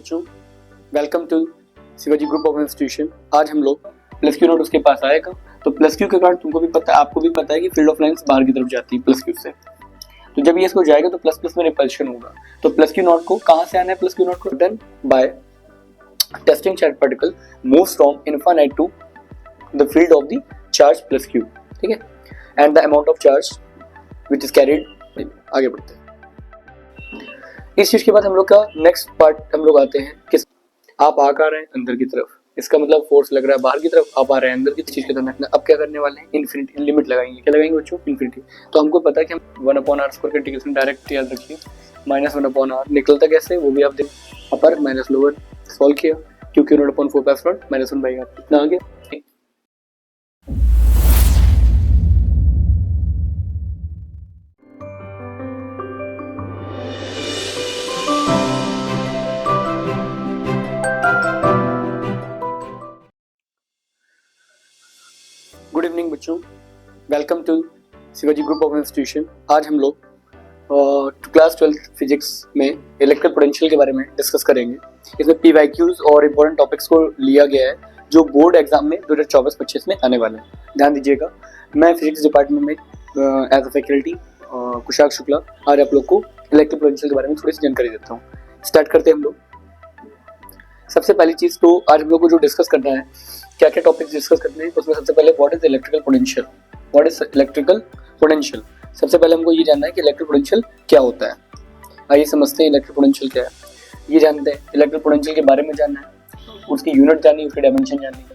बच्चों, welcome to Shivaji group of institution. आज हम लोग प्लस क्यू नॉट उसके पास आएगा, तो प्लस क्यू के कारण तुमको भी पता है, आपको भी पता है कि फील्ड ऑफ लाइंस बाहर की तरफ जाती है प्लस क्यू से। तो जब ये इसको जाएगा तो प्लस प्लस में रिपल्शन होगा। तो प्लस क्यू नॉट को कहाँ से आना है? प्लस क्यू नॉट को done by testing charge particle moves from infinite to the field of the charge plus q, ठीक है, and the amount of charge which is carried. आगे बढ़ते हैं। इस चीज के बाद हम लोग का नेक्स्ट पार्ट हम लोग आते हैं किस आप आ रहे हैं अंदर की तरफ, इसका मतलब फोर्स लग रहा है बाहर की तरफ, आप आ रहे हैं अंदर की चीज के तरफ। अब क्या करने वाले हैं? इन्फिनिटी लिमिट लगाएंगे। क्या लगाएंगे बच्चों? इन्फिनिटी। तो हमको पता है कि हम 1/r² का इंटीग्रेशन डायरेक्ट याद रखिए, -1/r निकलता कैसे वो भी आप देख, अपर माइनस लोअर सॉल्व किया, क्योंकि Q0/4 -1/r इतना आ गया। गुड इवनिंग बच्चों, welcome to Shivaji group of institution. आज हम लोग क्लास 12 फिजिक्स में इलेक्ट्रिक पोटेंशियल के बारे में डिस्कस करेंगे। इसमें PYQs और इम्पोर्टेंट टॉपिक्स को लिया गया है जो बोर्ड एग्जाम में 2024-25 में आने वाले हैं। ध्यान दीजिएगा, मैं फिजिक्स डिपार्टमेंट में as a faculty Kushak Shukla आज आप लोग को इलेक्ट्रिक पोटेंशियल के बारे में थोड़ी सी जानकारी देता हूँ। स्टार्ट करते हैं हम लोग। सबसे पहली चीज तो आज हम लोग को जो डिस्कस करना है, क्या क्या टॉपिक्स डिस्कस करने हैं, उसमें सबसे पहले what is electrical potential. What is electrical potential? सबसे पहले हमको ये जानना है कि इलेक्ट्रिक पोटेंशियल क्या होता है। आइए समझते हैं इलेक्ट्रिक पोटेंशियल क्या है। ये जानते हैं, इलेक्ट्रिक पोटेंशियल के बारे में जानना है, उसकी यूनिट जाननी है, उसकी डायमेंशन जाननी है।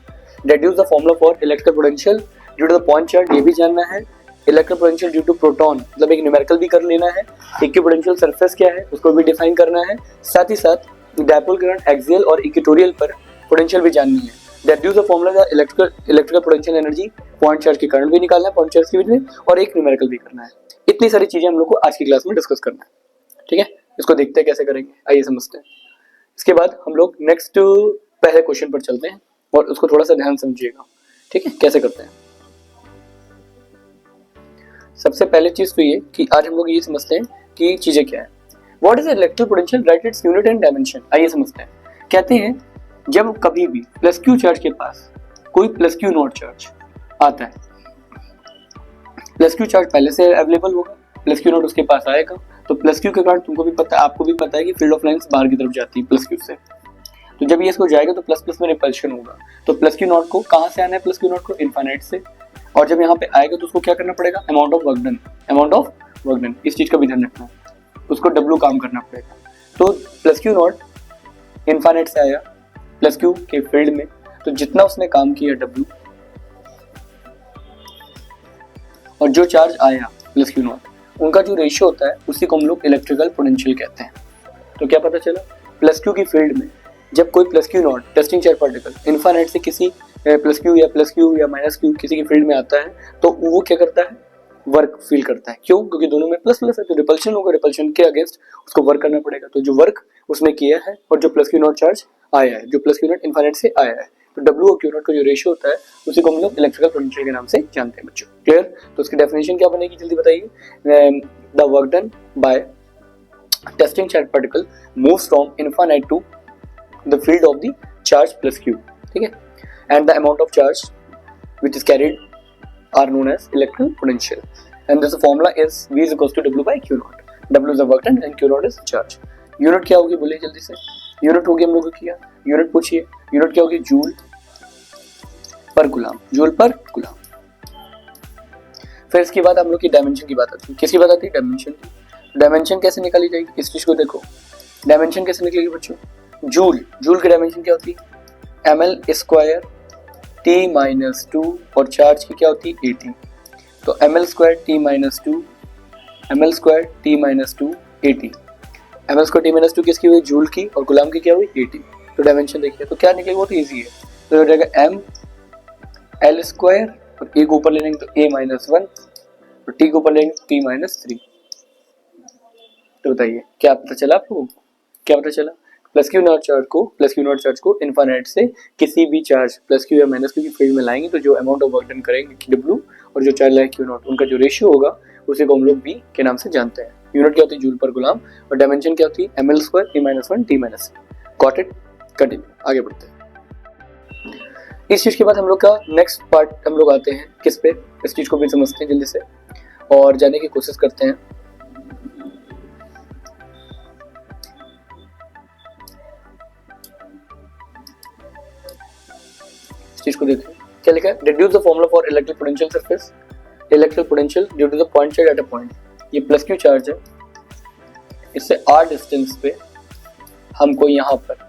Deduce the formula for electrical potential due to the point charge, ये भी जानना है। Electric potential due to proton, मतलब एक न्यूमेरिकल भी कर लेना है। इक्विपोटेंशियल सरफेस क्या है उसको भी डिफाइन करना है। साथ ही साथ डायपोल करंट एक्सियल और इक्वेटोरियल पर पोटेंशियल भी जाननी है। Deduce the formula the electrical potential energy, point charge के करंट भी निकालना है पॉइंट चार्ज के बीच में, और एक न्यूमेरिकल भी करना है। इतनी सारी चीजें हम लोग को आज की क्लास में डिस्कस करना है, ठीक है। इसको देखते हैं कैसे करेंगे, आइए समझते हैं। इसके बाद हम लोग नेक्स्ट पहले क्वेश्चन पर चलते हैं और उसको थोड़ा सा ध्यान समझिएगा, ठीक है, कैसे करते हैं। सबसे पहले चीज तो ये कि आज हम लोग ये समझते हैं कि चीजें क्या है। What is electric potential, right its unit and dimension. आइए समझते हैं। कहते हैं जब कभी भी प्लस क्यू चार्ज के पास कोई प्लस क्यू नॉट चार्ज आता है, प्लस क्यू चार्ज पहले से अवेलेबल होगा, प्लस क्यू नॉट उसके पास आएगा, तो प्लस क्यू के कारण तुमको भी पता है, आपको भी पता है कि फील्ड ऑफ लाइंस बाहर की तरफ जाती है प्लस क्यू से। तो जब ये इसको जाएगा तो प्लस प्लस में रिपल्शन होगा। तो प्लस क्यू नॉट को कहाँ से आना है? प्लस क्यू नॉट को इनफाइनाइट से। और जब यहाँ पे आएगा तो उसको क्या करना पड़ेगा? Amount of work done, amount of work done, इस चीज का भी ध्यान रखना है, उसको W काम करना पड़ेगा। तो प्लस क्यू नॉट इनफाइनाइट से आया प्लस क्यू के फील्ड में, तो जितना उसने काम किया W, और जो चार्ज आया प्लस क्यू नॉट, उनका जो रेशियो होता है उसी को हम लोग इलेक्ट्रिकल पोटेंशियल कहते हैं। तो क्या पता चला? प्लस क्यू की फील्ड में जब कोई plus q not testing charge particle infinite से किसी प्लस क्यू या माइनस क्यू किसी की फील्ड में आता है, तो वो क्या करता है? वर्क फील करता है। क्यों? क्योंकि दोनों में प्लस प्लस है, तो रिपल्शन होगा, रिपल्शन के अगेंस्ट उसको वर्क करना पड़ेगा। तो जो वर्क उसने किया है और जो प्लस क्यू नॉट चार्ज आया है, जो प्लस क्यू नॉट इनफाइनाइट से आया है, तो W और क्यू नॉट का जो रेशियो होता है उसी को हम लोग इलेक्ट्रिकल पोटेंशियल के नाम से जानते हैं बच्चों। क्लियर? तो उसकी डेफिनेशन क्या बनेगी जल्दी बताइए। The work done by testing charge particle moves from infinite to the field of the charge plus q, ठीक है, and the amount of charge which is carried are known as electrical potential, and this formula is V is equals to W by Q naught. W is the work done and Q naught is charge. Unit क्या होगी बोलिए जल्दी से। Unit होगी, हम लोग को किया यूनिट पूछिए, यूनिट क्या होगी? जूल पर गुलाम, जूल पर गुलाम। फिर इसके बाद हम लोग की डायमेंशन की बात आती है। किसकी बात आती है? डायमेंशन की। डायमेंशन कैसे निकाली जाएगी? इस चीज को देखो, डायमेंशन कैसे निकलेगी बच्चों? जूल, जूल की डायमेंशन क्या होती है? ml² T-2, और चार्ज की क्या होती है? 80। तो ml² T-2, ml² T-2 80, ml² T-2 किसकी हुई? जूल की, और गुलाम की क्या हुई? 80। तो डायमेंशन देखिए, तो क्या निकलेगा? बहुत इजी है। तो हो जाएगा ml², और a को ऊपर ले लेंगे तो a-1, और t को ऊपर लेंगे तो t-3। तो बताइए क्या पता चला आपको? क्या पता चला? प्लस क्यू नॉट चार्ज को इनफाइनाइट से किसी भी चार्ज प्लस क्यू या माइनस क्यू की फील्ड में लाएंगे, तो जो अमाउंट ऑफ वर्क डन करेंगे W, और जो चार्ज लाएंगे क्यू नॉट, उनका जो रेशियो होगा उसी को हम लोग B के नाम से जानते हैं। यूनिट क्या होती है? जूल पर गुलाम, और डायमेंशन क्या होती है? ml² T-1 T-3। Got it? Continue, आगे बढ़ते हैं। इस चीज के बाद हम लोग का नेक्स्ट पार्ट हम लोग आते हैं किस पे, इस चीज को भी समझते हैं जल्दी से और जानने की कोशिश करते हैं। इस चीज को देखिए, क्या लिखा है? Reduce the formula for electric potential surface, electric potential due to the point charge at a point. ये प्लस क्यू चार्ज है, इससे आर डिस्टेंस पे हमको यहाँ पर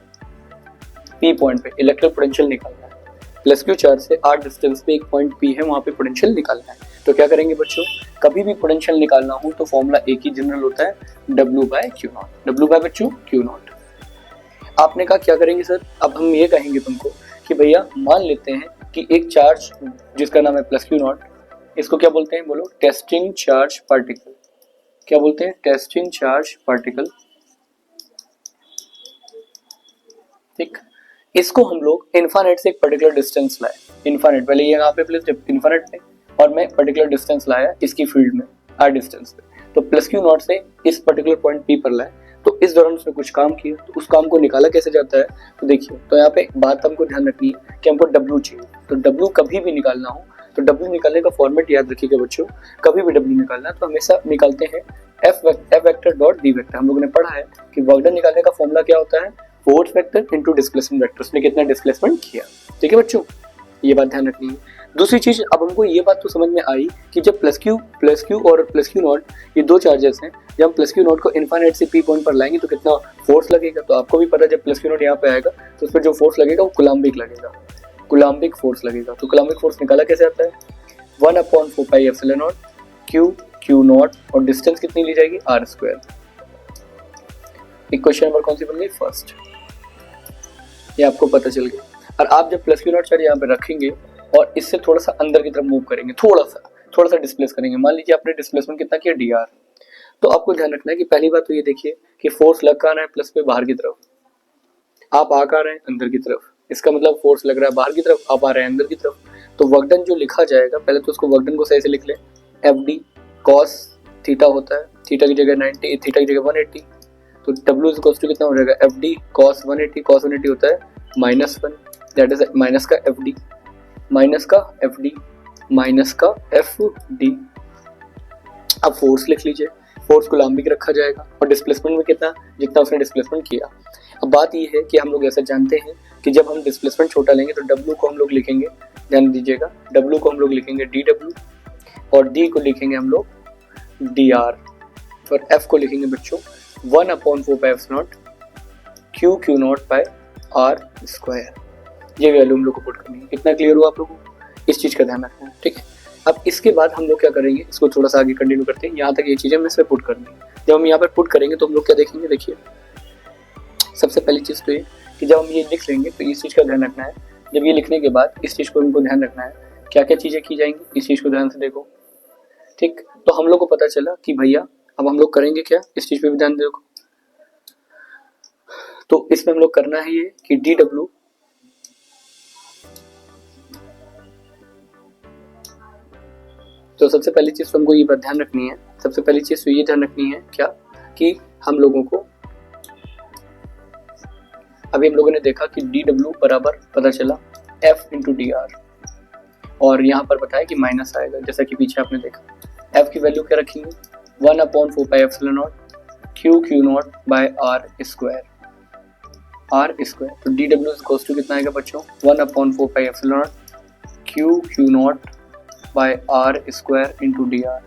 पी पॉइंट पे इलेक्ट्रिक पोटेंशियल निकालना है। प्लस क्यू चार्ज से आर डिस्टेंस पे एक पॉइंट पी है, वहां पे पोटेंशियल निकालना है। तो क्या करेंगे बच्चों, कभी भी पोटेंशियल निकालना हो तो फॉर्मूला एक ही जनरल होता है, W by q naught. W by बच्चों क्यू नॉट। आपने कहा क्या करेंगे सर? अब हम ये कहेंगे तुमको कि भैया मान लेते हैं कि एक चार्ज जिसका नाम है प्लस क्यू नॉट, इसको क्या बोलते हैं? बोलो, टेस्टिंग चार्ज पार्टिकल। क्या बोलते हैं? Testing charge particle. ठीक, इसको हम लोग इन्फानेट से एक पर्टिकुलर डिस्टेंस लाए, इन्फानेट, पहले ये यहाँ पे प्लेस इन्फानेट पे और मैं पर्टिकुलर डिस्टेंस लाया इसकी फील्ड में आर डिस्टेंस पे, तो प्लस क्यू नॉट से इस पर्टिकुलर पॉइंट पी पर लाए। तो इस दौरान उसने कुछ काम किया, तो उस काम को निकाला कैसे जाता है? तो देखिए, तो यहाँ पे बात हमको ध्यान रखनी है कि हमको W चाहिए। तो W कभी भी निकालना हो तो W निकालने का फॉर्मेट याद रखिएगा बच्चों, कभी भी W निकालना है तो हमेशा निकालते हैं F vector dot D vector. हम लोगों ने पढ़ा है कि वर्क डन निकालने का फॉर्मूला क्या होता है? Force vector into displacement vector, उसने कितना डिस्प्लेसमेंट किया। ठीक है बच्चों, ये बात ध्यान रखनी है। दूसरी चीज, अब हमको ये बात तो समझ में आई कि जब प्लस क्यू और प्लस क्यू नॉट ये दो चार्जेस हैं, जब हम प्लस क्यू नॉट को इनफाइनाइट से पी पॉइंट पर लाएंगे तो कितना फोर्स लगेगा। तो आपको भी पता है जब प्लस क्यू नॉट यहाँ पे आएगा तो उस पर जो फोर्स लगेगा वो कुलाम्बिक लगेगा, कुलाम्बिक फोर्स लगेगा। तो कुलाम्बिक फोर्स निकाला कैसे आता है? 1/4 pi epsilon naught q not और डिस्टेंस कितनी ली जाएगी? Are square. इक्वेशन नंबर कौन सी बन गई? फर्स्ट। ये आपको पता चल गया। और आप जब प्लस क्यू नॉट चार्ज यहाँ पे रखेंगे और इससे थोड़ा सा अंदर की तरफ मूव करेंगे, थोड़ा सा डिस्प्लेस करेंगे, मान लीजिए आपने डिस्प्लेसमेंट कितना किया? dr। तो आपको ध्यान रखना है कि पहली बात तो ये देखिए कि फोर्स लग कहाँ रहा है? प्लस पे बाहर की तरफ, आप आ कहाँ रहे हैं? अंदर की तरफ। इसका मतलब फोर्स लग रहा है बाहर की तरफ, आप आ रहे हैं अंदर की तरफ। तो वर्क डन जो लिखा जाएगा, पहले तो उसको वर्क डन को सही से लिख ले, FD cos थीटा होता है, थीटा की जगह 90, थीटा की जगह 180। तो W इक्वल टू कितना हो जाएगा? FD cos 180, cos 180 होता है -1, दैट इज माइनस का FD, माइनस का FD, माइनस का FD। अब फोर्स लिख लीजिए, फोर्स कुलाम्बिक रखा जाएगा और डिस्प्लेसमेंट में कितना, जितना उसने डिस्प्लेसमेंट किया। अब बात ये है कि हम लोग ऐसा जानते हैं कि जब हम डिस्प्लेसमेंट छोटा लेंगे तो W को हम लोग लिखेंगे, ध्यान दीजिएगा, W को हम लोग लिखेंगे dW और D को लिखेंगे हम लोग dr और F को लिखेंगे बच्चों 1/4 pi epsilon naught q not by r square. ये वैल्यू हम लोग को पुट करनी है। इतना क्लियर हुआ आप लोगों को? इस चीज का ध्यान रखना है, ठीक है। अब इसके बाद हम लोग क्या करेंगे, इसको थोड़ा सा आगे कंटिन्यू करते हैं। यहाँ तक ये चीजें हमें इसमें पुट करनी है। जब हम यहाँ पर पुट करेंगे तो हम लोग क्या देखेंगे? देखिए, सबसे पहली चीज तो ये कि जब हम ये लिख लेंगे तो इस चीज का ध्यान रखना है। जब ये लिखने के बाद इस चीज को हमको ध्यान रखना है, क्या क्या चीजें की जाएंगी, इस चीज को ध्यान से देखो, ठीक। तो हम लोग को पता चला कि भैया अब हम लोग करेंगे क्या, इस चीज पे भी ध्यान देखो। तो इसमें हम लोग करना है ये कि dW तो सबसे पहली चीज तो हमको ये बात ध्यान रखनी है, सबसे पहली चीज तो ये ध्यान रखनी है क्या कि हम लोगों को अभी हम लोगों ने देखा कि dW बराबर पता चला F इंटू dr और यहाँ पर बताया कि माइनस आएगा, जैसा कि पीछे आपने देखा। F की वैल्यू क्या रखेंगे? 1/4 pi epsilon naught q not by r square, तो dW इक्वल्स टू कितना आएगा बच्चों? 1/4 pi epsilon naught q not by r square into dr।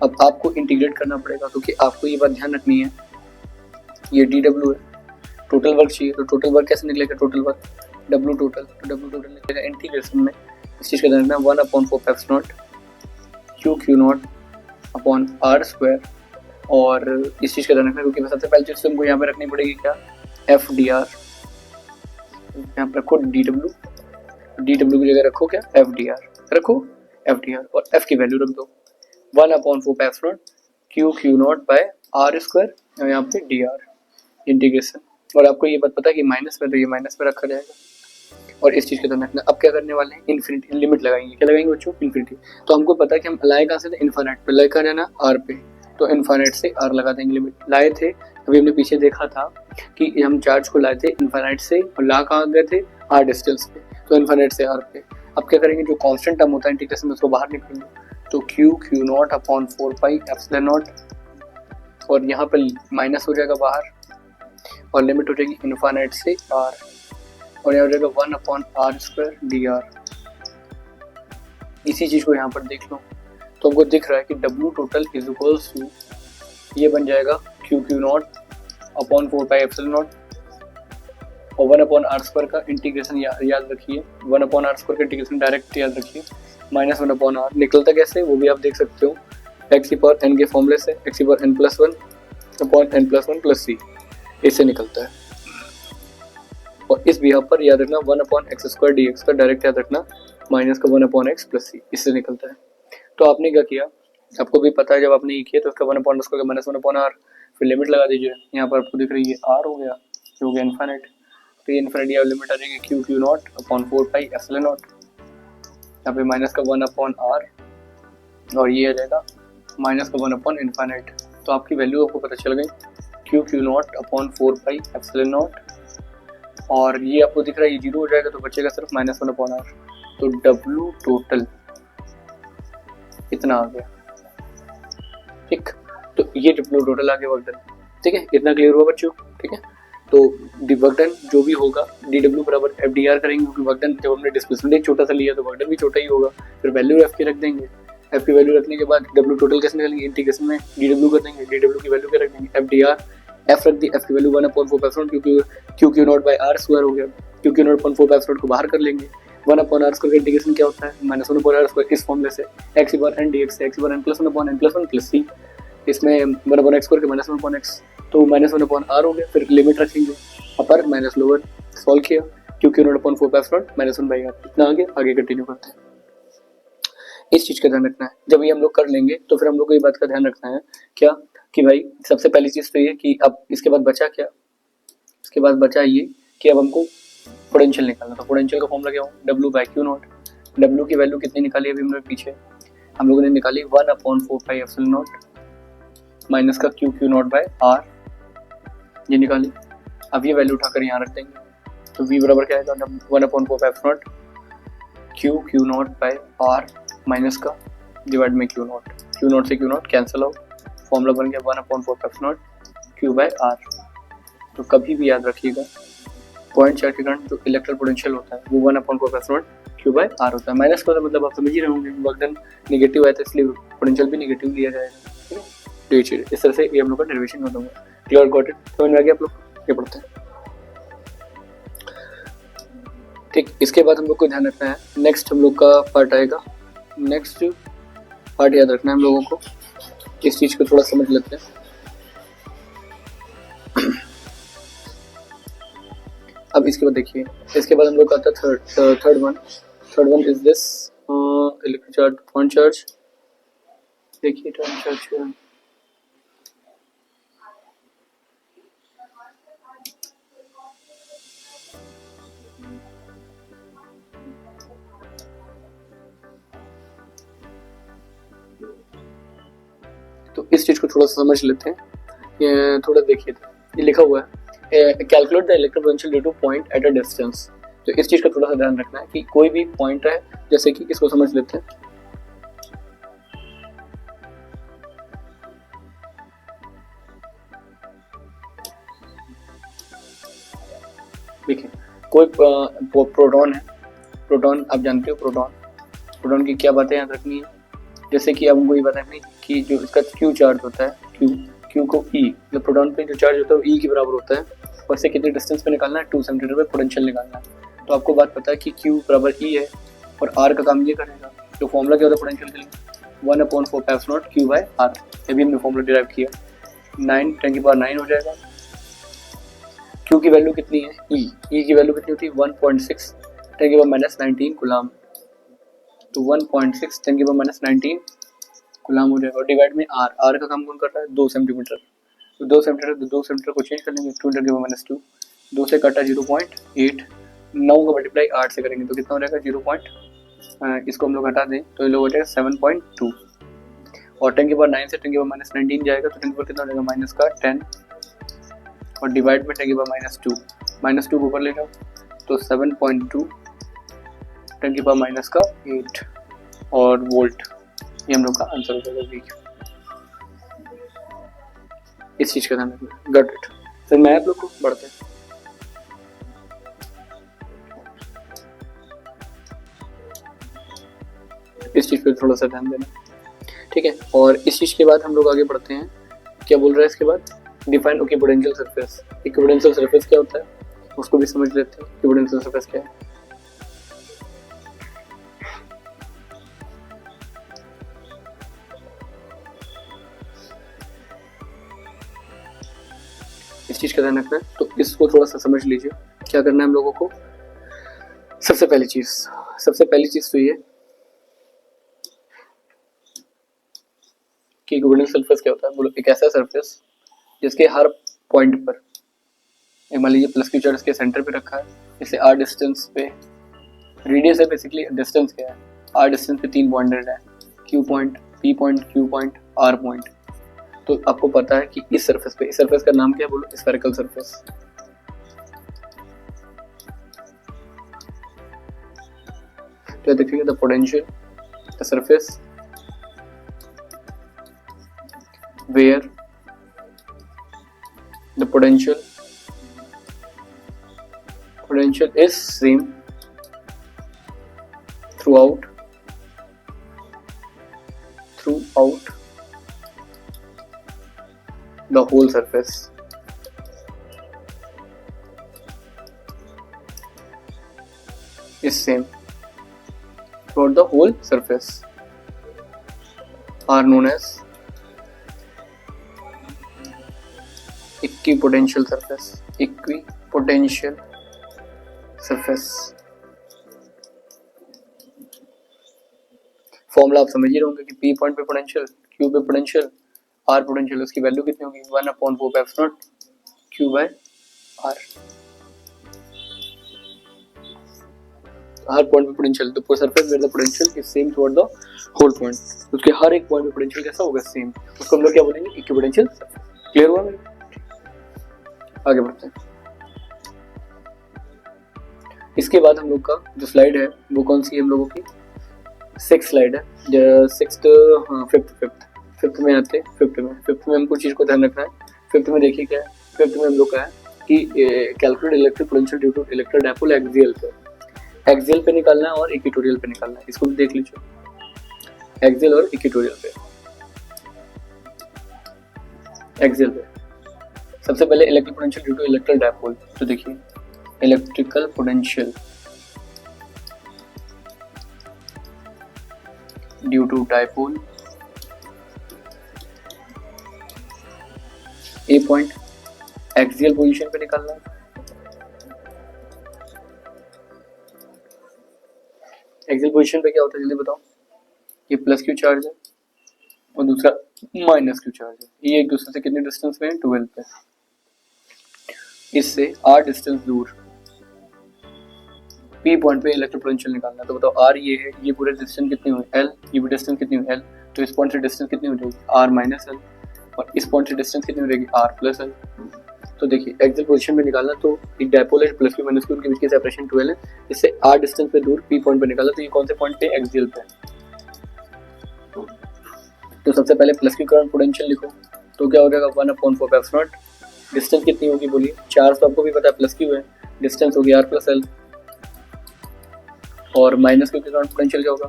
अब आपको इंटीग्रेट करना पड़ेगा क्योंकि आपको ये बात ध्यान रखनी है, ये dW है, टोटल वर्क चाहिए, तो टोटल वर्क कैसे निकलेगा? टोटल वर्क W टोटल, तो W टोटल निकलेगा इंटीग्रेशन में इस चीज़ का ध्यान रखना 1/4 pi epsilon naught q not upon are square और इस चीज़ का ध्यान रखना क्योंकि सबसे पहले चीज़ हमको यहाँ पे रखनी पड़ेगी क्या? F dr, यहाँ पर रखो dW की जगह रखो क्या? F dr रखो, F dr और F की वैल्यू रख दो 1/4 pi epsilon q not by r square और यहाँ पे dr इंटीग्रेशन। और आपको ये बात पता है कि माइनस में, तो ये माइनस में रखा जाएगा और इस चीज़ का ध्यान रखना। अब क्या करने वाले हैं? इन्फिनिटी लिमिट लगाएंगे। क्या लगाएंगे बच्चों? इन्फिनिटी। तो हमको पता है कि हम लाए कहाँ से थे? इन्फाइनाइट पे। लाए कहाँ जाना? आर पे, तो इन्फाइनाइट से आर लगा देंगे लिमिट। लाए थे अभी हमने पीछे देखा था कि हम चार्ज को लाए थे इन्फाइनाइट से और ला कहाँ गए थे, आर डिस्टेंस पे, तो इन्फाइनाइट से आर पे। अब क्या करेंगे, जो कांस्टेंट टर्म होता है इंटीग्रेशन में उसको बाहर निकालेंगे, तो Q Q not upon 4 pi epsilon naught, और यहाँ पे माइनस हो जाएगा बाहर और लिमिट हो जाएगी इन्फाइनाइट से आर, और यहाँ हो जाएगा 1 upon are square d r. इसी चीज़ को यहाँ पर देख लो तो हमको दिख रहा है कि W total is equals to, ये बन जाएगा Q Q not upon 4 pi epsilon naught, और 1 अपॉन आर स्क्वायर का इंटीग्रेशन याद रखिए, 1 अपॉन आर स्क्वायर का इंटीग्रेशन डायरेक्ट याद रखिए, माइनस 1 अपॉन आर। निकलता कैसे वो भी आप देख सकते हो, एक्स पर एन के फॉर्मूले से, एक्स पर n plus 1 upon n plus 1 plus c, इससे निकलता है। और इस बिहाफ पर याद रखना 1 upon x square D x का डायरेक्ट याद रखना माइनस का 1 अपॉन एक्स प्लस सी, इससे निकलता है। तो आपने क्या किया, आपको भी पता है जब आपने ये किया तो उसका 1 upon square minus 1 upon R, फिर लिमिट लगा दीजिए। यहाँ पर आपको दिख रही है आर हो गया, जो हो गया इन्फाइनाइट, तो ये इन्फाइनाइट लिमिट आ जाएगी Q Q not upon 4 pi epsilon not, यहाँ पे माइनस का 1 अपॉन आर, और ये आ जाएगा माइनस का 1 अपॉन इन्फाइनाइट। तो आपकी वैल्यू आपको पता चल गई, Q Q not upon 4 pi epsilon naught, और ये आपको दिख रहा है ये 0 हो जाएगा तो बचेगा सिर्फ माइनस 1 अपॉन आर। तो W टोटल इतना आ गया, ठीक। तो ये W टोटल आ गया वर्क डन, ठीक है। इतना क्लियर हुआ बच्चों, ठीक है। तो वर्क डन जो भी होगा DW बराबर FDR करेंगे, क्योंकि वर्क डन जब हमने डिस्प्लेसमेंट एक छोटा सा लिया तो वर्क डन भी छोटा ही होगा। फिर वैल्यू F की रख देंगे, F की वैल्यू रखने के बाद W टोटल कैसे निकालेंगे, इंटीग्रेशन में DW कर देंगे, DW की वैल्यू क्या रख देंगे FDR, F रख दी, F की वैल्यू 1 अपॉन 4 पाई क्योंकि Q Q naught by R square हो गया, Q Q not upon 4 pi को बाहर कर लेंगे। 1 अपॉन आर स्क्वायर का इंटीग्रेशन क्या होता है, माइनस 1 अपॉन आर स्क्वायर, इस फॉर्मूले से x bar n d x, x bar n plus 1 upon n plus 1 plus c, इसमें 1 अपॉन एक्स स्क्वायर के माइनस 1 अपॉन एक्स, तो माइनस 1 अपॉन आर हो गया। फिर लिमिट रखेंगे अपर माइनस लोअर, सॉल्व किया, q Q not upon 4 pi minus 1 by r, इतना आगे कंटिन्यू करते हैं। इस चीज़ का ध्यान रखना है, जब ये हम लोग कर लेंगे तो फिर हम लोग को ये बात का ध्यान रखना है क्या, कि भाई सबसे पहली चीज़ तो ये कि अब इसके बाद बचा क्या, इसके बाद बचा ये कि अब हमको पोटेंशियल निकालना। तो पोटेंशियल का फॉर्मूला क्या हो, W by Q naught. W की वैल्यू कितनी निकाली अभी हम लोग पीछे, हम लोगों ने निकाली 1 upon 4 pi epsilon not minus का q Q not by are, ये निकाली। अब ये वैल्यू उठाकर यहाँ रख देंगे, तो V बराबर क्या आएगा, 1 upon 4 pi epsilon naught Q Q not by R minus का डिवाइड में क्यू नॉट से Q naught cancel out, formula बन गया 1 upon 4 pi epsilon naught Q by R. तो कभी भी याद रखिएगा पॉइंट चार्ज के कारण जो इलेक्ट्रिकल पोटेंशियल होता है वो 1 upon 4 pi epsilon naught Q by R होता है। माइनस का मतलब आप समझ ही रहे होंगे, वर्क डन नेगेटिव आया था इसलिए पोटेंशियल भी नेगेटिव लिया जाएगा, ठीक है। तो ये चीज़ इस तरह से ये हम लोग का डेरिवेशन होता है। क्लियर गॉट इट, समझ में आ गया आप लोग, ये पढ़ते हैं, ठीक। इसके बाद हम लोग को ध्यान रखना है, नेक्स्ट हम लोग का पार्ट आएगा, नेक्स्ट पार्ट याद रखना है हम लोगों को, इस चीज़ को थोड़ा समझ लेते हैं। अब इसके बाद देखिए, इसके बाद हम लोग का आता है third one is this electric charge point charge. देखिए पॉइंट चार्ज तो इस चीज को थोड़ा सा समझ लेते हैं, ये थोड़ा देखिए, ये लिखा हुआ है calculate the electric potential due two point at a distance. तो इस चीज का थोड़ा सा ध्यान रखना है कि कोई भी पॉइंट है, जैसे कि इसको समझ लेते हैं, देखिए कोई प्रोटॉन है, प्रोटॉन आप जानते हो, प्रोटॉन की क्या बातें याद रखनी है, जैसे कि अब हमको ये बात रखनी कि जो इसका क्यू चार्ज होता है, क्यू को ई, मतलब प्रोटॉन पे जो चार्ज होता है वो ई के बराबर होता है, और से कितने डिस्टेंस पे निकालना है, 2 सेंटीमीटर पे पोटेंशियल निकालना है। तो आपको बात पता है कि क्यू बराबर ई है और आर का काम ये करेगा। तो फॉर्मूला क्या होता है पोटेंशियल के लिए, 1 upon 4 pi epsilon naught Q by are, ये भी हमने फॉर्मूला डिराइव किया, 9 10 की पावर 9 हो जाएगा। क्यू की वैल्यू कितनी है, ई की वैल्यू कितनी होती है 1.6 10 की पावर माइनस 19 कूलम, तो 1.6 10 की पावर माइनस 19 कूलम हो जाएगा, और डिवाइड में आर का काम कौन कर रहा है, 2 सेंटीमीटर, तो 2 सेंटीमीटर को चेंज कर लेंगे, 2 10 की पावर माइनस 2, 2 से कटा 0.8, 9 का मल्टीप्लाई 8 से करेंगे तो कितना हो जाएगा 0. इसको हम लोग हटा दें तो ये लोग हो जाएगा 7.2, और 10 की पावर 9 से 10 की पावर माइनस 19 जाएगा तो 10 की पावर कितना हो जाएगा माइनस का 10, और डिवाइड में 10 की पावर -2 को ऊपर ले जाओ तो 7.2 10 की पावर माइनस का 8 और वोल्ट, ये हम लोग का आंसर हो जाएगा वी। इस चीज का ध्यान रखना, गॉट इट। फिर मैं आप लोग को बढ़ते हैं। इस चीज पे थोड़ा सा ध्यान देना, ठीक है। और इस चीज के बाद हम लोग आगे बढ़ते हैं। क्या बोल रहा है इसके बाद, define equipotential surface. Equipotential surface क्या होता है उसको भी समझ लेते हैं। इक्विपोटेंशियल सरफेस क्या है, इस चीज का ध्यान रखना है, तो इसको थोड़ा सा समझ लीजिए। क्या करना है हम लोगों को, सबसे पहली चीज तो ये कि इक्विपोटेंशियल सरफेस क्या होता है। बोलो, एक ऐसा सरफेस जिसके हर पॉइंट पर, मान लीजिए प्लस क्यू चार्ज इसके सेंटर पे रखा है, इसे आर डिस्टेंस पे, रेडियस है बेसिकली, डिस्टेंस क्या है, आर डिस्टेंस पे 3 पॉइंटेड है, Q point, P point, Q point, R point. तो आपको पता है कि इस सरफेस का नाम क्या है, बोलो स्फेरिकल सरफेस। तो देखिए the potential, the surface where the potential is same throughout the whole surface. Is same throughout the whole surface are known as equipotential surface. Formula आप समझ ही रहे होंगे कि P पॉइंट पे पोटेंशियल, Q पे पोटेंशियल, R पोटेंशियल, उसकी value कितनी होगी 1/4πε0 Q/R। हर पॉइंट पे पोटेंशियल, तो surface where the potential is same throughout the whole point, उसके हर एक पॉइंट पे पोटेंशियल कैसा होगा, सेम। उसको हम लोग क्या बोलेंगे, इक्विपोटेंशियल सरफेस। क्लियर हुआ मेरे? आगे बढ़ते हैं। इसके बाद हम लोग का जो स्लाइड है वो कौन सी है, हम लोगों की 6th स्लाइड है, फिफ्थ में आते हैं। फिफ्थ में हमको चीज को ध्यान रखना है। फिफ्थ में देखिए क्या है, फिफ्थ में हम लोग का है कि calculate electric potential due to electric dipole axial पे निकालना है और इक्वेटोरियल पे निकालना है। इसको भी देख लीजिए, एक्सियल और इक्वेटोरियल पे। एक्सियल पे सबसे पहले electric potential due to electric dipole. तो देखिए electrical potential due to dipole, a point axial position पे निकालना है। एक्सियल पोजीशन पे क्या होता है जल्दी बताओ, ये प्लस क्यू चार्ज है और दूसरा माइनस क्यू चार्ज है, ये एक दूसरे से कितने डिस्टेंस पे है, 12 पे। इससे r डिस्टेंस दूर P पॉइंट पे इलेक्ट्रिक पोटेंशियल निकालना है। तो बताओ r ये है, ये पूरे डिस्टेंस कितनी हुई L, ये भी डिस्टेंस कितनी हुई L, तो इस पॉइंट से डिस्टेंस कितनी हो जाएगी r माइनस L, और इस पॉइंट से डिस्टेंस कितनी हो जाएगी r प्लस L। तो देखिए एक्सियल पोजीशन में निकालना, तो एक डायपोल है प्लस क्यू माइनस क्यू, उनके बीच की सेपरेशन 12 है। इससे r डिस्टेंस पे दूर P पॉइंट पे निकाला, तो ये कौन से पॉइंट पे, एक्सियल पे। तो सबसे पहले प्लस क्यू करंट पोटेंशियल लिखो, तो क्या हो जाएगा 1/4πε0। डिस्टेंस कितनी होगी बोलिए, चार्ज तो आपको भी पता है प्लस क्यू है, डिस्टेंस होगी r प्लस L, और माइनस क्यू के करंट पोटेंशियल क्या होगा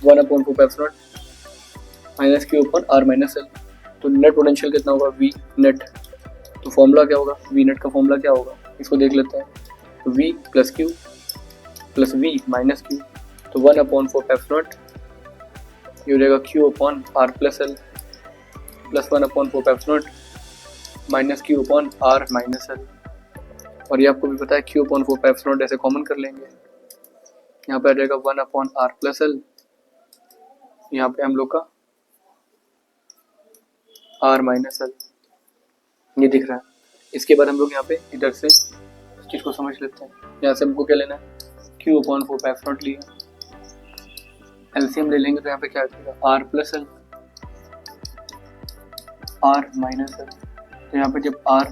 1/4πε0 माइनस क्यू अपन r माइनस L। तो नेट पोटेंशियल कितना होगा V नेट। तो फॉर्मूला क्या होगा, V नेट का फॉर्मूला क्या होगा, इसको देख लेते हैं। V plus q plus V minus q, तो 1/4πε0 ये हो जाएगा Q upon R plus L plus 1/4πε0 minus q upon R minus L। और ये आपको भी पता है Q अपॉन 4πε0 ऐसे कॉमन कर लेंगे, यहाँ पे आ जाएगा 1/R प्लस L, यहाँ पे हम लोग का R माइनस L, ये दिख रहा है। इसके बाद हम लोग यहाँ पे इधर से इस चीज को समझ लेते हैं। यहाँ से हमको क्या लेना है, Q अपॉन 4πε0 लिया, एलसीएम ले लेंगे तो यहाँ पे क्या आएगा R plus L R minus L। तो यहाँ पे जब R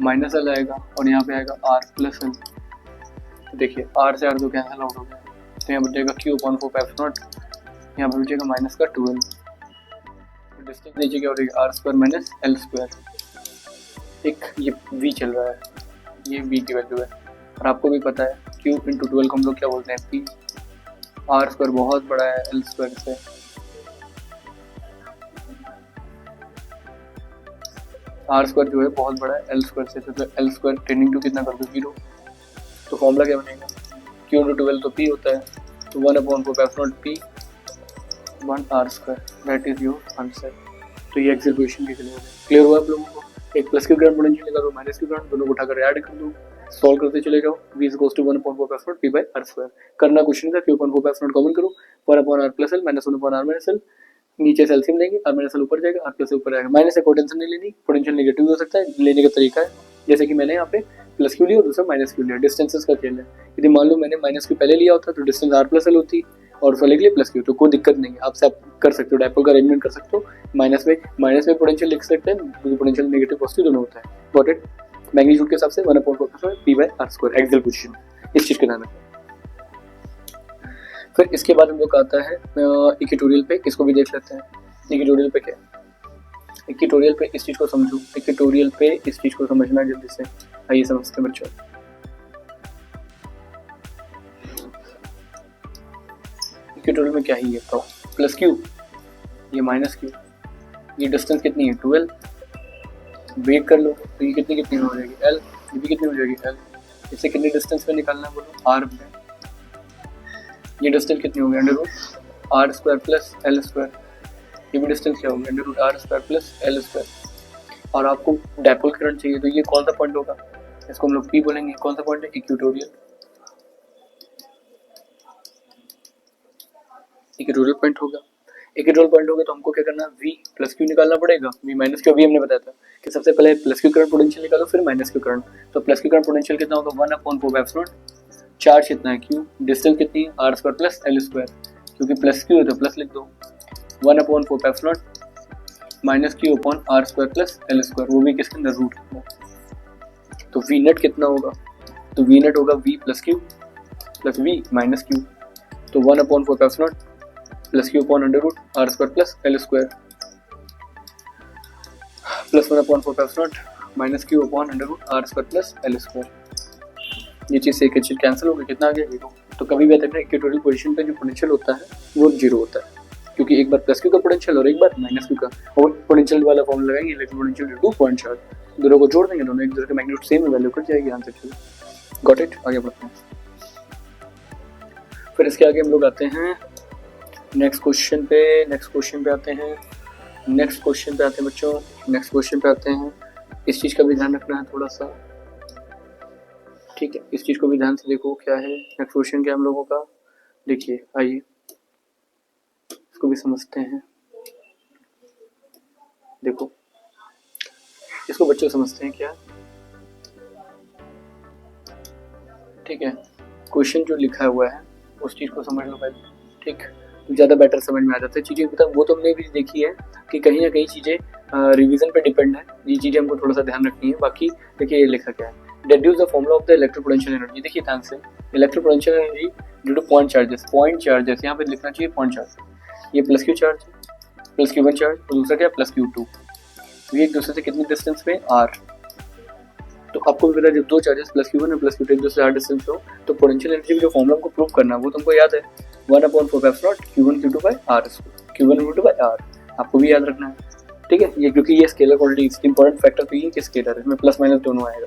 माइनस एल आएगा और यहाँ पे आएगा आर प्लस एल। तो देखिए आर से आर तो कैंसिल आउट हो गया, तो यहाँ बचेगा क्यू अपॉन 4 पाई नॉट, यहाँ पर बचेगा माइनस का 12। तो डिस्टेंस नीचे क्या हो रही है, R square minus L square. एक ये वी चल रहा है, ये वी की वैल्यू है, और आपको भी पता है क्यू इंटू 12 को हम लोग क्या बोलते हैं, पी। आर स्क्वायर बहुत बड़ा है एल स्क्वायर से, आर स्क्वायर जो है बहुत बड़ा है एल स्क्वायर से, तो एल स्क्वायर टेंडिंग टू कितना कर दो, 0। तो फॉर्मूला क्या बनेगा, क्यू इंटू 12 तो पी होता है, तो 1 upon 4 pi naught P 1 R square, that is your answer. तो ये एक्सेल क्वेश्चन के लिए क्लियर हुआ आप लोगों को। एक प्लस क्यू ग्राउंड पोटेंशियल निकालो, माइनस क्यू ग्राउंड, दोनों को उठाकर ऐड कर दो, सॉल्व करते चले जाओ। v is equal to 1 upon 4 pi naught p by r square. करना कुछ नहीं था, q upon 4 pi naught common करो, 1 upon r plus l minus 1 upon r minus l, नीचे से एलसीएम लेंगे, r माइनस l ऊपर जाएगा, r प्लस ऊपर आएगा। माइनस से कोई टेंशन नहीं लेनी, पोटेंशियल नेगेटिव हो सकता है, लेने का तरीका है जैसे कि मैंने यहाँ पे प्लस क्यू लिया और दूसरा माइनस क्यू लिया, डिस्टेंसेस का खेल है। यदि मान लो मैंने माइनस क्यू पहले लिया होता तो डिस्टेंस r प्लस l होती और उसका लिख लिया प्लस क्यू, तो कोई दिक्कत नहीं है, आपसे आप कर सकते हो, डायपोल का अरेंजमेंट कर सकते हो। माइनस में पोटेंशियल लिख सकते हैं, क्योंकि पोटेंशियल नेगेटिव पॉजिटिव दोनों होता है। Got it. मैग्नीट्यूड के हिसाब से 1 upon 4 pi by r square, axial position, इस चीज के ध्यान रखें। फिर इसके बाद हम लोग आता है इक्वेटोरियल पे, इसको भी देख लेते हैं। इक्वेटोरियल पे क्या है, इक्वेटोरियल पे इस चीज को समझो, इक्वेटोरियल पे इस चीज को समझना जल्दी से, आइए समझते हैं बच्चों। इक्वेटोरियल में क्या ही है, तो प्लस क्यू, ये माइनस क्यू, ये डिस्टेंस कितनी है 12, वेट कर लो, तो ये कितनी हो जाएगी l, ये भी कितनी हो जाएगी l, इससे कितनी डिस्टेंस पे निकालना है बोलो, r पे, ये डिस्टेंस कितनी होगी under root R square plus L square, ये भी डिस्टेंस क्या होगी under root R square plus L square. और आपको डायपोल करंट चाहिए, तो ये कौन सा पॉइंट होगा, इसको हम लोग P बोलेंगे। कौन सा पॉइंट है, इक्वेटोरियल, इक्वेटोरियल पॉइंट होगा। इक्वेटोरियल पॉइंट होगा तो हमको क्या करना है, V प्लस क्यू निकालना पड़ेगा, V माइनस क्यू अभी हमने बताया था कि सबसे पहले प्लस क्यू करंट पोटेंशियल निकालो, फिर माइनस क्यू करंट। तो प्लस क्यू करंट पोटेंशियल कितना होगा, 1 अपॉन 4 पाई नॉट, चार्ज कितना है Q, डिस्टेंस कितनी है r square plus l square, क्योंकि प्लस Q है तो प्लस लिख दो, 1 upon 4 pi naught minus Q upon r square plus l square, वो भी किसके अंदर रूट है। तो V नेट कितना होगा, तो V नेट होगा V plus Q plus V minus Q, तो 1 upon 4 pi naught plus Q upon under root r square plus l square plus 1 upon 4 pi naught minus Q upon under root r square plus l square. ये चीज़ से एक चीज cancel हो गई, कितना आ गया 0। तो कभी भी इक्वेटोरियल पोजीशन पे जो पोटेंशियल होता है वो 0 होता है, क्योंकि एक बार प्लस क्यू का पोटेंशियल और एक बार माइनस क्यू का, और पोटेंशियल वाला फॉर्मूला लगाएंगे, electric potential due two point charge, दोनों को जोड़ देंगे, दोनों एक दूसरे के मैग्नीट्यूड सेम है, वैल्यू कट जाएगी, आंसर चलिए। गॉट इट, आगे बढ़ते हैं। फिर इसके आगे हम लोग आते हैं नेक्स्ट क्वेश्चन पे आते हैं बच्चों, नेक्स्ट क्वेश्चन पे आते हैं। इस चीज़ का भी ध्यान रखना है थोड़ा सा, ठीक है, इस चीज़ को भी ध्यान से देखो क्या है नेक्स्ट क्वेश्चन क्या हम लोगों का। देखिए आइए इसको भी समझते हैं। देखो इसको बच्चों समझते हैं क्या, ठीक है, क्वेश्चन जो लिखा हुआ है उस चीज़ को समझ लो पहले, ठीक, तो ज़्यादा बेटर समझ में आ जाता है चीज़ें। मतलब वो तो हमने भी देखी है कि कहीं ना कहीं चीज़ें रिवीजन पे डिपेंड है, ये चीज़ें हमको थोड़ा सा ध्यान रखनी है। बाकी देखिए ये लिखा क्या है, deduce the formula of the electric potential energy। देखिए ध्यान से, electric potential energy due two point charges, यहाँ पे लिखना चाहिए पॉइंट चार्ज, ये plus Q charge, plus Q 1 charge, और दूसरा क्या प्लस क्यू 2, ये एक दूसरे से कितनी डिस्टेंस पे r। तो आपको भी पता है जब दो चार्जेस प्लस क्यू 1 और प्लस क्यू 2 एक दूसरे r डिस्टेंस पे हो तो पोटेंशियल एनर्जी की जो फॉर्मूला हमको प्रूव करना है वो तुमको याद है, 1 upon 4 pi naught q1 q2 by r, q1 q2 by r, आपको भी याद रखना है, ठीक है। ये क्योंकि ये स्केलर क्वांटिटी इसकी इंपॉर्टेंट फैक्टर तो ये कि स्केलर है, इसमें प्लस माइनस दोनों आएगा,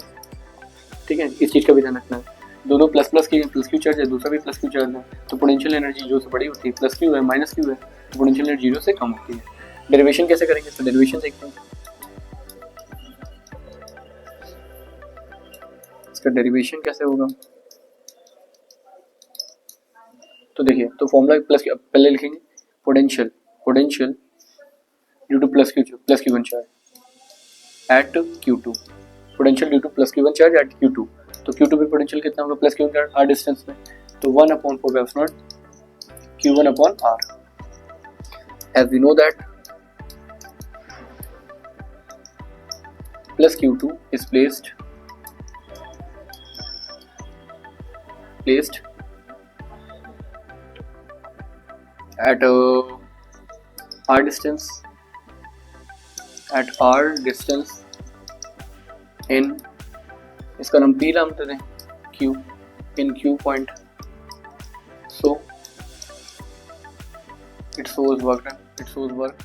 ठीक है, इस चीज़ का भी ध्यान रखना है। दोनों प्लस प्लस की प्लस क्यू चार्ज है, दूसरा भी प्लस क्यू चार्ज है, तो पोटेंशियल एनर्जी जो से बड़ी होती है, प्लस क्यू है माइनस क्यू है, तो पोटेंशियल एनर्जी 0 से कम होती है। डेरिवेशन कैसे करेंगे, तो डेरिवेशन देखते हैं, इसका डेरिवेशन कैसे होगा। तो देखिए, तो फॉर्मूला प्लस पहले लिखेंगे potential due to plus Q 1 charge at Q2, potential due to plus Q 1 charge at Q2, तो Q2 पे पोटेंशियल कितना होगा plus Q 1 charge r distance में, तो 1 upon 4 pi naught Q1 upon r। As we know that plus Q2 is placed placed at r distance in, इसका नाम P नाम देते हैं, Q, in Q point, so it shows work done, it shows work,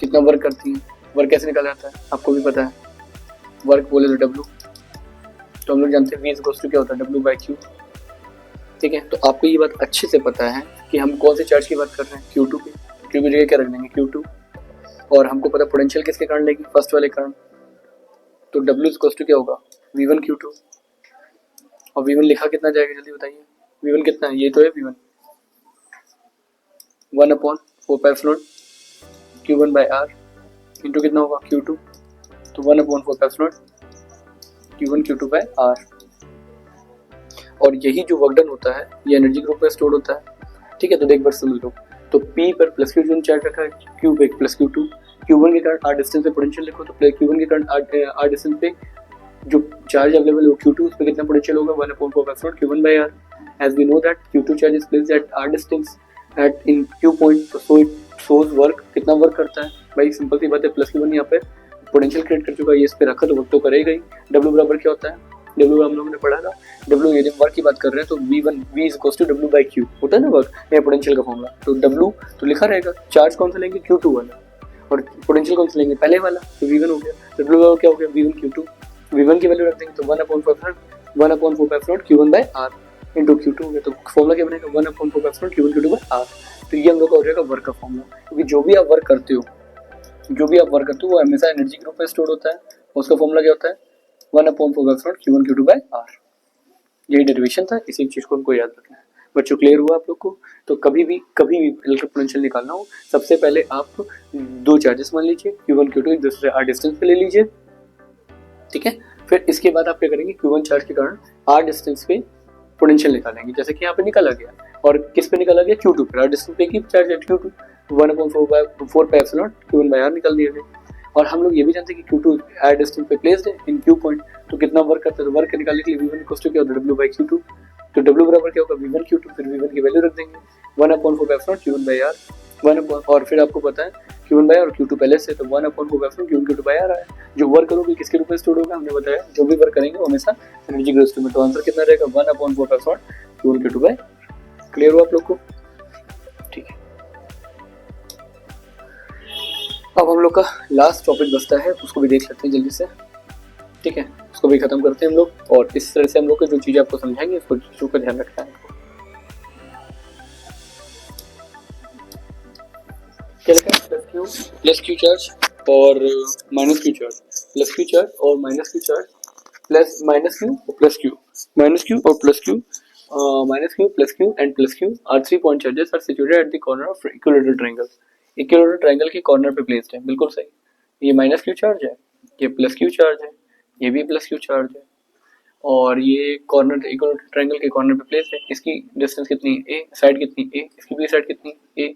कितना work करती है, work कैसे निकाला जाता है आपको भी पता है, वर्क बोले तो W, तो हम लोग जानते हैं V इक्वल्स टू क्या होता है, W बाई Q, ठीक है। तो आपको ये बात अच्छे से पता है कि हम कौन से चार्ज की बात कर रहे हैं, Q2 की, Q की जगह क्या रख देंगे, Q2, और हमको पता पोटेंशियल किसके कारण लेगी, फर्स्ट वाले कारण, तो W इक्वल्स टू क्या होगा, V1 Q2, और V1 लिखा कितना जाएगा जल्दी बताइए, V1 कितना है, ये तो है V1, 1/4 Q1 by R into कितना होगा Q2, तो 1/4 Q1 Q2 बाई R, और यही जो वर्क डन होता है ये एनर्जी ग्रुप में स्टोर होता है, ठीक है। तो देख बार समझ लो, तो P पर प्लस Q चार्ज रखा है, Q पे प्लस Q2, Q1 के कारण R डिस्टेंस पे पोटेंशियल लिखो, तो Q1 के कारण R डिस्टेंस पे जो चार्ज अवेलेबल हो Q2 उस पे कितना पोटेंशियल होगा, 1/4 Q1 by R, as we know that Q2 charge is placed at R distance at in Q point, so it shows work, कितना वर्क करता है भाई, सिंपल सी बात है, प्लस Q1 यहाँ पे पोटेंशियल क्रिएट कर चुका है, ये इस पे रखा तो वर्क तो करेगा ही। W बराबर क्या होता है, W हम लोगों ने पढ़ा था, W यदि वर्क की बात कर रहे हैं तो V is equals to W by Q होता है ना वर्क, ये पोटेंशियल का फॉर्मूला, तो W तो लिखा रहेगा, चार्ज कौन सा लेंगे Q2 वाला, और पोटेंशियल कौन सा लेंगे पहले वाला, तो V1 हो गया, W बराबर क्या हो गया, V1 Q2, V1 की वैल्यू रख देंगे तो 1/4 Q1 by R into Q2 हो गया, तो फॉर्मूला क्या बनेगा, 1/4 Q1 Q2 बाई R, तो ये हम लोग का हो जाएगा वर्क का फॉर्मूला, क्योंकि जो भी आप वर्क करते हो वो हमेशा एनर्जी ग्रुप में स्टोर होता है, उसका फॉर्मूला क्या होता है, 1/4 Q1 Q2 बाई R, यही डेरिवेशन था, इसी चीज को हमको याद रखना है। बच्चों क्लियर हुआ आप लोग को, तो कभी भी इलेक्ट्रिक पोटेंशियल निकालना हो, सबसे पहले आप दो चार्जेस मान लीजिए, Q1 Q2 एक दूसरे R डिस्टेंस पे ले लीजिए, ठीक है। फिर इसके बाद आप क्या करेंगे, Q1 चार्ज के कारण R डिस्टेंस पे पोटेंशियल निकालेंगे, जैसे कि यहाँ पे निकाला गया, और किस पे निकाला गया, Q2 पे, R डिस्टेंस पे की चार्ज है Q2, 1/4 पे एप्सिलॉन Q1 बाई R निकाल दिया गया, और हम लोग ये भी जानते हैं कि Q2 R डिस्टेंस पे प्लेस्ड है इन Q पॉइंट, तो कितना वर्क करता है, तो वर्क निकालने के लिए V1 इक्वल्स टू क्या होता है, W बाई Q2, तो W बराबर क्या होगा, V1 Q2, फिर V1 की वैल्यू रख देंगे 1/4 एप्सिलॉन Q1 बाई R, 1 और फिर आपको पता है Q1 बाई और Q2 पहले से, तो 1/4 epsilon Q1 Q2 by R है, जो वर्क करोगे किसके रूप में स्टोर होगा, हमने बताया जो भी वर्क करेंगे वो हमेशा एनर्जी ग्रोथ में, तो आंसर कितना रहेगा, 1/4 epsilon Q1 Q2 by. Clear हुआ आप लोग को, ठीक है। अब हम लोग का लास्ट टॉपिक बचता है, उसको भी देख लेते हैं जल्दी से, ठीक है, उसको भी खत्म करते हैं हम लोग, और इस तरह से हम लोग को जो चीजें आपको समझाएंगे उसको चीजों का ध्यान रखना है। क्या लिखा है, प्लस क्यू चार्ज और minus q charge, plus Q charge और minus q charge, plus minus q और प्लस क्यू, माइनस क्यू और plus q, minus q plus q and plus q are 3 point charges are situated at the corner of equilateral triangle, equilateral triangle के corner पे placed है, बिल्कुल सही, ये minus q charge है, ये plus Q charge है, ये भी प्लस क्यू चार्ज है, और ये कॉर्नर इक्विलैटरल ट्रायंगल के कॉर्नर पे प्लेस है, इसकी डिस्टेंस कितनी है A, साइड कितनी A, इसकी भी साइड कितनी A,